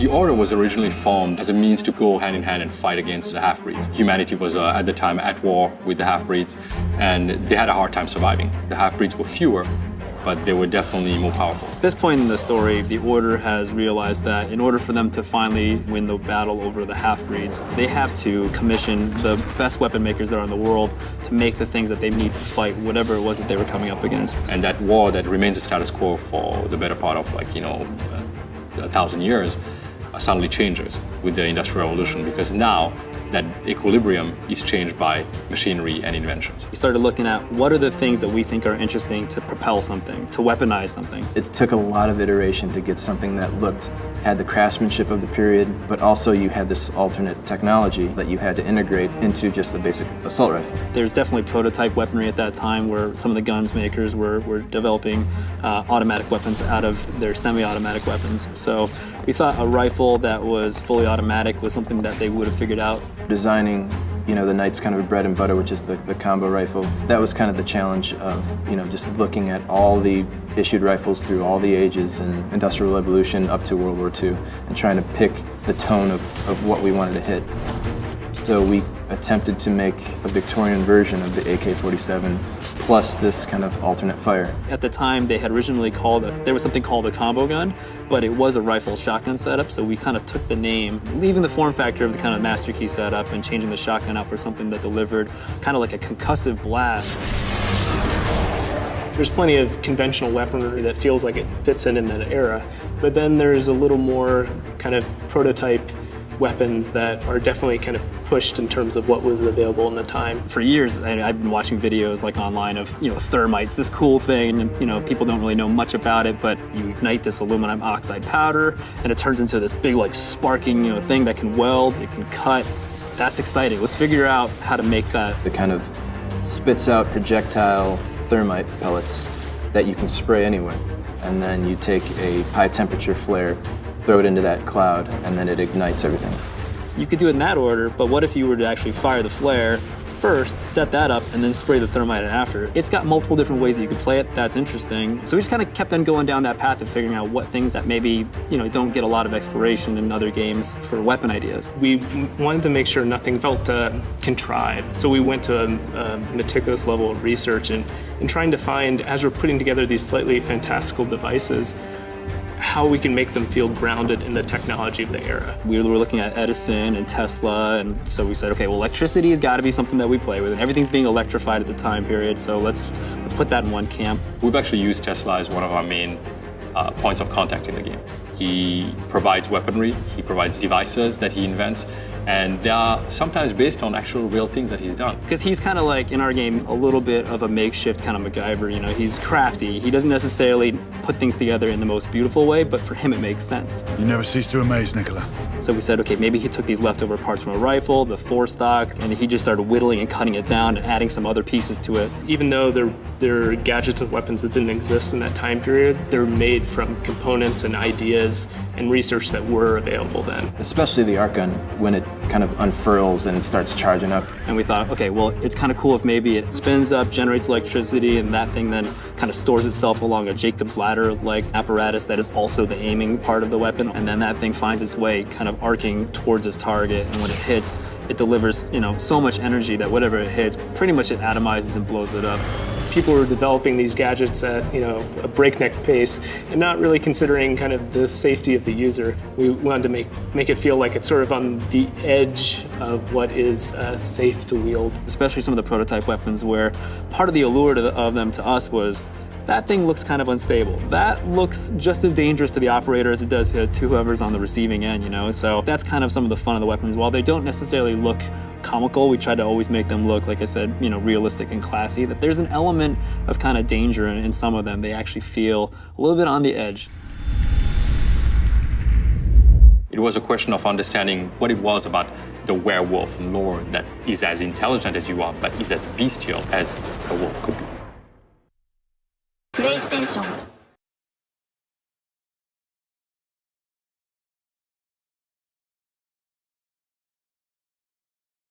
The Order was originally formed as a means to go hand in hand and fight against the half-breeds. Humanity was at the time at war with the half-breeds, and they had a hard time surviving. The half-breeds were fewer, but they were definitely more powerful. At this point in the story, the Order has realized that in order for them to finally win the battle over the half-breeds, they have to commission the best weapon makers there are in the world to make the things that they need to fight whatever it was that they were coming up against. And that war that remains a status quo for the better part of 1,000 years suddenly changes with the Industrial Revolution, because now that equilibrium is changed by machinery and inventions. We started looking at what are the things that we think are interesting to propel something, to weaponize something. It took a lot of iteration to get something that had the craftsmanship of the period, but also you had this alternate technology that you had to integrate into just the basic assault rifle. There's definitely prototype weaponry at that time where some of the guns makers were developing automatic weapons out of their semi-automatic weapons. So we thought a rifle that was fully automatic was something that they would have figured out. Designing, the Knight's kind of bread and butter, which is the combo rifle. That was kind of the challenge of, just looking at all the issued rifles through all the ages and Industrial Revolution up to World War II and trying to pick the tone of what we wanted to hit. So we attempted to make a Victorian version of the AK-47 plus this kind of alternate fire. At the time, they had originally there was something called a combo gun, but it was a rifle shotgun setup, so we kind of took the name, leaving the form factor of the kind of master key setup and changing the shotgun out for something that delivered kind of like a concussive blast. There's plenty of conventional weaponry that feels like it fits in that era, but then there's a little more kind of prototype weapons that are definitely kind of pushed in terms of what was available in the time. For years, I've been watching videos online of, thermites, this cool thing, and people don't really know much about it, but you ignite this aluminum oxide powder, and it turns into this big, sparking, thing that can weld, it can cut. That's exciting. Let's figure out how to make that. It kind of spits out projectile thermite pellets that you can spray anywhere, and then you take a high temperature flare, throw it into that cloud, and then it ignites everything. You could do it in that order, but what if you were to actually fire the flare first, set that up, and then spray the thermite after? It's got multiple different ways that you could play it. That's interesting. So we just kind of kept on going down that path of figuring out what things that maybe, don't get a lot of exploration in other games for weapon ideas. We wanted to make sure nothing felt contrived. So we went to a meticulous level of research and trying to find, as we're putting together these slightly fantastical devices, how we can make them feel grounded in the technology of the era. We were looking at Edison and Tesla, and so we said, okay, well, electricity has got to be something that we play with, and everything's being electrified at the time period, so let's put that in one camp. We've actually used Tesla as one of our main points of contact in the game. He provides weaponry, he provides devices that he invents, and they are sometimes based on actual real things that he's done. Because he's kind of like, in our game, a little bit of a makeshift kind of MacGyver, he's crafty. He doesn't necessarily put things together in the most beautiful way, but for him it makes sense. You never cease to amaze, Nicola. So we said, okay, maybe he took these leftover parts from a rifle, the forestock, and he just started whittling and cutting it down and adding some other pieces to it. Even though they're gadgets and weapons that didn't exist in that time period, they're made from components and ideas and research that were available then. Especially the arc gun, when it kind of unfurls and starts charging up. And we thought, okay, well, it's kind of cool if maybe it spins up, generates electricity, and that thing then kind of stores itself along a Jacob's ladder-like apparatus that is also the aiming part of the weapon, and then that thing finds its way kind of arcing towards its target, and when it hits, it delivers, so much energy that whatever it hits, pretty much it atomizes and blows it up. People were developing these gadgets at a breakneck pace and not really considering kind of the safety of the user. We wanted to make it feel like it's sort of on the edge of what is safe to wield. Especially some of the prototype weapons where part of the allure of them to us was that thing looks kind of unstable. That looks just as dangerous to the operator as it does to whoever's on the receiving end, So that's kind of some of the fun of the weapons. While they don't necessarily look comical, we try to always make them look, like I said, realistic and classy. That there's an element of kind of danger in some of them. They actually feel a little bit on the edge. It was a question of understanding what it was about the werewolf lore that is as intelligent as you are, but is as bestial as a wolf could be. PlayStation